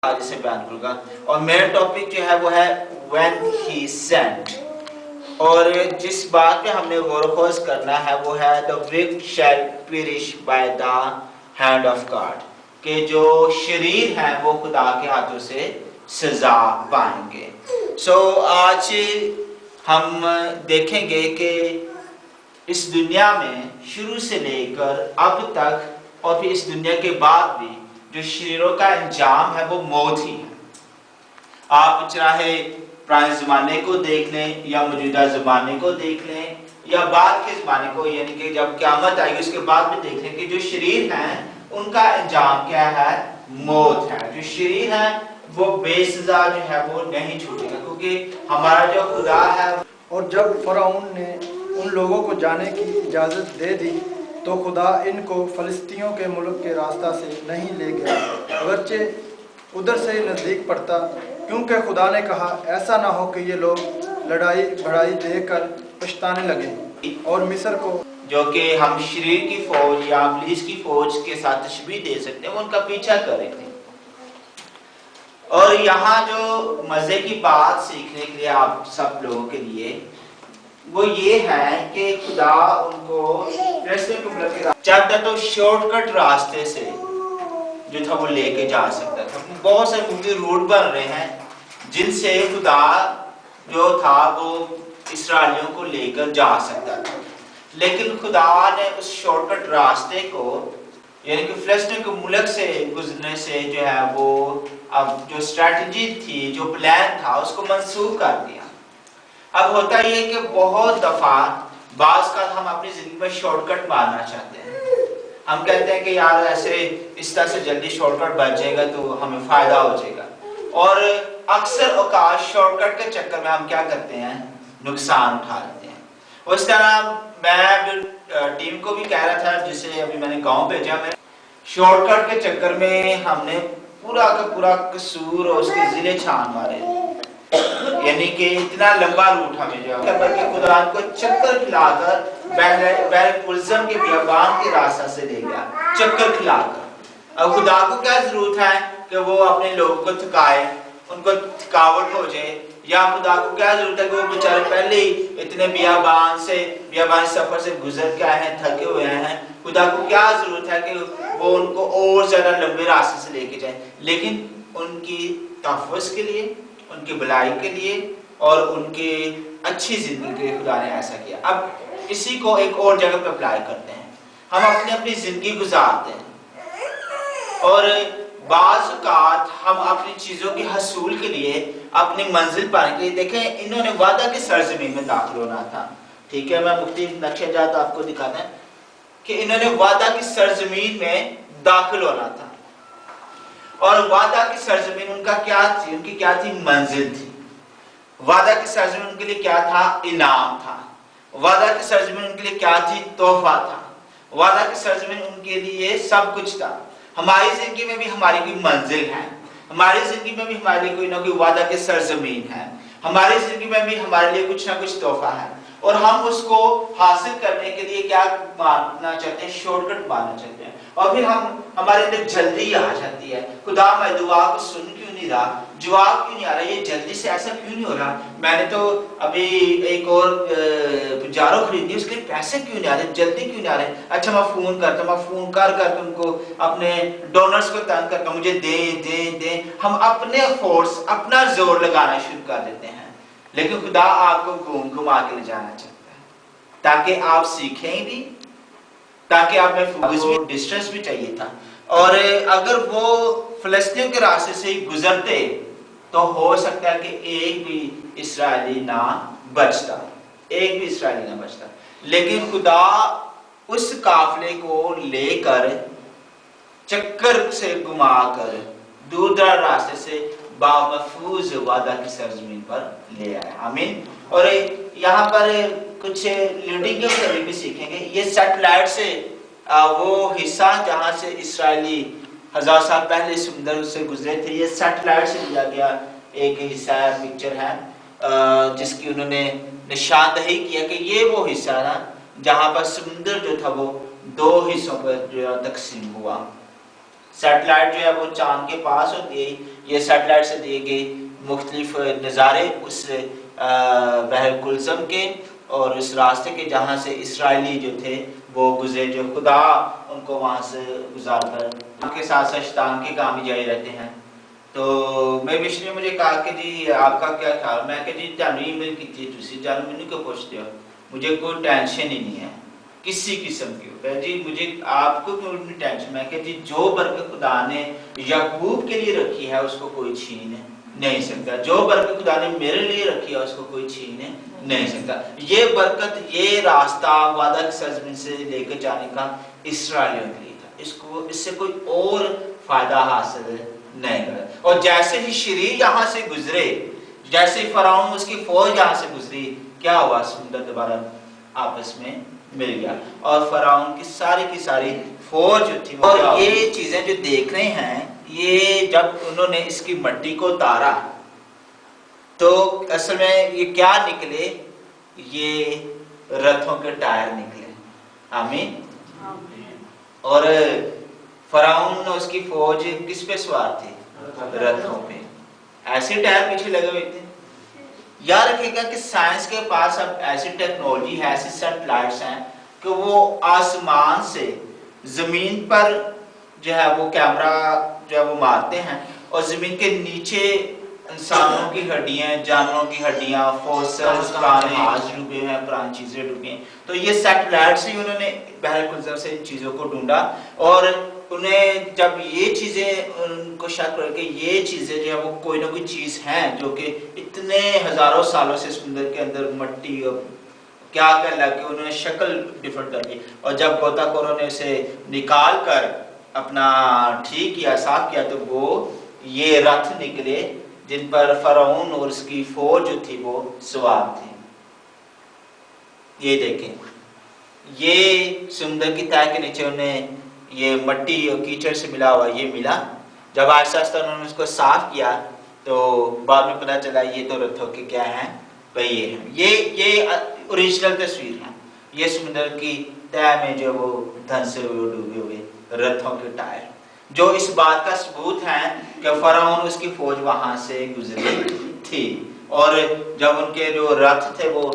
آج اسے بیان کروں گا اور میرا ٹاپک جو ہے وہ ہے when he sent، اور جس بات پہ ہم نے غور و خوض کرنا ہے وہ ہے the wicked shall perish by the hand of God، کہ جو شریر ہیں وہ خدا کے ہاتھوں سے سزا پائیں گے۔ آج ہم دیکھیں گے کہ اس دنیا میں شروع سے لے کر اب تک اور پھر اس دنیا کے بعد بھی جو شریروں کا انجام ہے وہ موت ہی ہے۔ آپ چاہے پرانے زمانے کو دیکھ لیں یا موجودہ زمانے کو دیکھ لیں یا بعد کے زمانے کو، یعنی کہ جب قیامت آئے گی اس کے بعد بھی دیکھ لیں کہ جو شریر ہیں ان کا انجام کیا ہے؟ موت ہے۔ جو شریر ہے وہ بے سزا جو ہے وہ نہیں چھوٹے گا، کیونکہ ہمارا جو خدا ہے۔ اور جب فرعون نے ان لوگوں کو جانے کی اجازت دے دی تو خدا ان کو فلسطینیوں کے ملک کے راستہ سے نہیں لے گیا، اگرچہ ادھر سے نزدیک پڑتا، کیونکہ خدا نے کہا ایسا نہ ہو کہ یہ لوگ لڑائی بھڑائی دیکھ کر پچھتانے لگیں اور مصر کو، جو کہ ہم شریر کی فوج یا ابلیس کی فوج کے ساتھ تشبیہ دے سکتے ہیں، وہ ان کا پیچھا کریں گے۔ اور یہاں جو مزے کی بات سیکھنے کے لیے آپ سب لوگوں کے لیے وہ یہ ہے کہ خدا ان کو چاہتا تو شارٹ کٹ راستے سے جو تھا وہ لے کے جا سکتا تھا۔ بہت سے ممکن روٹ بن رہے ہیں جن سے خدا جو تھا وہ اسرائیلیوں کو لے کر جا سکتا تھا، لیکن خدا نے اس شارٹ کٹ راستے کو، یعنی کہ فلسطین کے ملک سے گزرنے سے جو ہے وہ اب جو اسٹریٹجی تھی، جو پلان تھا، اس کو منسوخ کر دیا۔ اب ہوتا یہ کہ بہت دفعہ بعض کا ہم اپنی زندگی میں شارٹ کٹ مارنا چاہتے ہیں۔ ہم کہتے ہیں کہ یار ایسے اس طرح سے جلدی شارٹ کٹ بچ جائے گا تو ہمیں فائدہ ہو جائے گا، اور اکثر اوقات شارٹ کٹ کے چکر میں ہم کیا کرتے ہیں؟ نقصان اٹھا لیتے ہیں۔ اس طرح میں ٹیم کو بھی کہہ رہا تھا، جسے ابھی میں نے گاؤں بھیجا، میں شارٹ کٹ کے چکر میں ہم نے پورا کا پورا قصور اور اس کے ضلع چھان مارے، یعنی کہ اتنا لمبا روٹ ہمیں جو ہے کہ خدا کو چکر کھلا کر بحر پلزم کے بیابان کے راستہ سے لے گیا، چکر کھلا کر۔ اب خدا کو کیا ضرورت ہے کہ وہ اپنے لوگوں کو تھکائے، ان کو تھکاوٹ ہو جائے، یا خدا کو کیا ضرورت ہے کہ وہ بیچارے پہلے ہی اتنے بیابان سفر سے گزر کے آئے ہیں، تھکے ہوئے ہیں، خدا کو کیا ضرورت ہے کہ وہ ان کو اور زیادہ لمبے راستے سے لے کے جائے، لیکن ان کی تحفظ کے لیے، ان کی بھلائی کے لیے اور ان کی اچھی زندگی کے لیے خدا نے ایسا کیا۔ اب اسی کو ایک اور جگہ پہ اپلائی کرتے ہیں۔ ہم اپنی زندگی گزارتے ہیں اور بعض اوقات ہم اپنی چیزوں کے حصول کے لیے، اپنی منزل پانے کے لیے، دیکھیں انہوں نے وعدہ کی سرزمین میں داخل ہونا تھا، ٹھیک ہے، میں مختلف نقشہ جات آپ کو دکھاتا ہوں کہ انہوں نے وعدہ کی سرزمین میں داخل ہونا تھا، اور وعدہ کی سرزمین ان کا کیا تھی؟ ان کی کیا تھی؟ منزل تھی۔ وعدہ کی سرزمین ان کے لیے کیا تھا؟ انعام تھا۔ وعدہ کی سرزمین ان کے لیے کیا تھی؟ تحفہ تھا۔ وعدہ کی سرزمین ان کے لیے سب کچھ تھا۔ ہماری زندگی میں بھی ہماری کوئی منزل ہے، ہماری زندگی میں بھی ہمارے لیے کوئی نہ کوئی وعدہ کی سرزمین ہے، ہماری زندگی میں بھی ہمارے لیے کچھ نہ کچھ تحفہ ہے، اور ہم اس کو حاصل کرنے کے لیے کیا ماننا چاہتے ہیں؟ شارٹ کٹ ماننا چاہتے ہیں، اور پھر ہمارے اندر جلدی آ جاتی ہے۔ خدا میں دعا کو سن کیوں نہیں رہا؟ جواب کیوں نہیں آ رہا؟ یہ جلدی سے ایسا کیوں نہیں ہو رہا؟ میں نے تو ابھی ایک اور جارو خریدی، اس کے پیسے کیوں نہیں آ رہے؟ جلدی کیوں نہیں آ رہے؟ اچھا میں فون کرتا ہوں، میں فون کر کے ان کو اپنے ڈونرز کو تنگ کرتا ہوں، مجھے دیں۔ ہم اپنے فورس، اپنا زور لگانا شروع کر دیتے ہیں، لیکن خدا آپ کو گھما کے لے جانا چاہتا ہے تاکہ آپ سیکھیں بھی، تاکہ آپ میں ڈسٹنس بھی چاہیے تھا، اور اگر وہ فلسطینیوں کے راستے سے ہی گزرتے تو ہو سکتا ہے کہ ایک بھی اسرائیلی نہ بچتا، لیکن خدا اس قافلے کو لے کر چکر سے گھما کر دور دراز راستے سے بامحفوظ وعدہ کی سرزمین پر لے آئے۔ آمین۔ اور یہاں پر کچھ لیڈنگ کے بھی سیکھیں گے۔ یہ سیٹلائٹ سے وہ حصہ جہاں سے اسرائیلی 1000 سال پہلے سمندر سے گزرے تھے، یہ سیٹلائٹ سے لیا گیا ایک حصہ ہے، پکچر ہے، جس کی انہوں نے نشاندہی کیا کہ یہ وہ حصہ ہے جہاں پر سمندر جو تھا وہ 2 حصوں پر جو تقسیم ہوا۔ سیٹلائٹ جو ہے وہ چاند کے پاس ہوتی ہے. یہ سیٹلائٹ سے دیے گئے مختلف نظارے اس بحر کلثم کے اور اس راستے کے جہاں سے اسرائیلی جو تھے وہ گزرے, جو خدا ان کو وہاں سے گزار کر ان کے ساتھ ساتھ شیطان کے کام بھی جاری رہتے ہیں. تو میں مشن نے مجھے کہا کہ جی آپ کا کیا خیال. میں کہ جی تانوں ای میل کیتی تسی جان مینوں کیوں پوچھتے ہو, مجھے کوئی ٹینشن ہی نہیں ہے کسی قسم کی. جی مجھے آپ کو کیوں ٹینشن. میں کہ جی جو برکت خدا نے یعقوب کے لیے رکھی ہے اس کو کوئی چھین نہیں سکتا, جو برکت خدا نے میرے لیے رکھی ہے اس کو کوئی چھین نہیں سکتا. یہ برکت, یہ راستہ وعدہ کی سرزمین سے لے کر جانے کا اسرائیلیوں کے لیے تھا. اس سے کوئی اور فائدہ حاصل نہیں کرا. اور جیسے ہی شریر یہاں سے گزرے, جیسے ہی فرعون اس کی فوج یہاں سے گزری, کیا ہوا, سمندر دوبارہ آپس میں مل گیا اور فرعون کی ساری فوج جو تھی. اور یہ چیزیں جو دیکھ رہے ہیں, یہ جب انہوں نے اس کی مٹی کو اتارا تو اصل میں یہ کیا نکلے, یہ رتھوں کے ٹائر نکلے. آمین. اور فرعون اور اس کی فوج کس پہ سوار تھی, رتھوں پہ. ایسے ٹائر پیچھے لگے ہوئے تھے. یاد رکھے گا کہ سائنس کے پاس اب ایسی ٹیکنالوجی ہے, ایسی سیٹلائٹس ہیں کہ وہ آسمان سے زمین پر جو ہے وہ کیمرہ جو ہے وہ مارتے ہیں اور زمین کے نیچے انسانوں کی ہڈیاں, جانوروں کی ہڈیاں, فوسلز, پرانے جہاز ڈوبے ہیں, پرانی چیزیں ڈوبی ہیں. تو یہ سیٹلائٹ سے انہوں نے بحر کلثم سے ان چیزوں کو ڈھونڈا اور انہیں جب یہ چیزیں ان کو شک کر کے یہ چیزیں جو ہے وہ کوئی نہ کوئی چیز ہیں جو کہ اتنے ہزاروں سالوں سے سمندر کے اندر مٹی اور کیا کر لگ کے انہوں نے شکل ڈیفرنٹ کر دی. اور جب غوطہ خوروں نے اسے نکال کر اپنا ٹھیک کیا, صاف کیا, تو وہ یہ رتھ نکلے جن پر فرعون اور اس کی فوج جو تھی وہ سوار تھی. یہ دیکھیں, یہ سمندر کی تہہ کے نیچے انہیں یہ مٹی اور کیچڑ سے ملا ہوا یہ ملا. جب آہستہ آہستہ انہوں نے اس کو صاف کیا تو بعد میں پتہ چلا یہ تو رتھوں کے کیا ہیں, پہیے ہیں. یہ اوریجنل تصویر ہے, یہ سمندر کی تہہ میں جو وہ دھنسے ہوئے ڈوبے ہوئے رتھوں کے ٹائر, جو اس بات کا ثبوت ہے کہ فرعون اس کی فوج وہاں سے گزری تھی. اور جب ان کے جو رتھ تھے وہ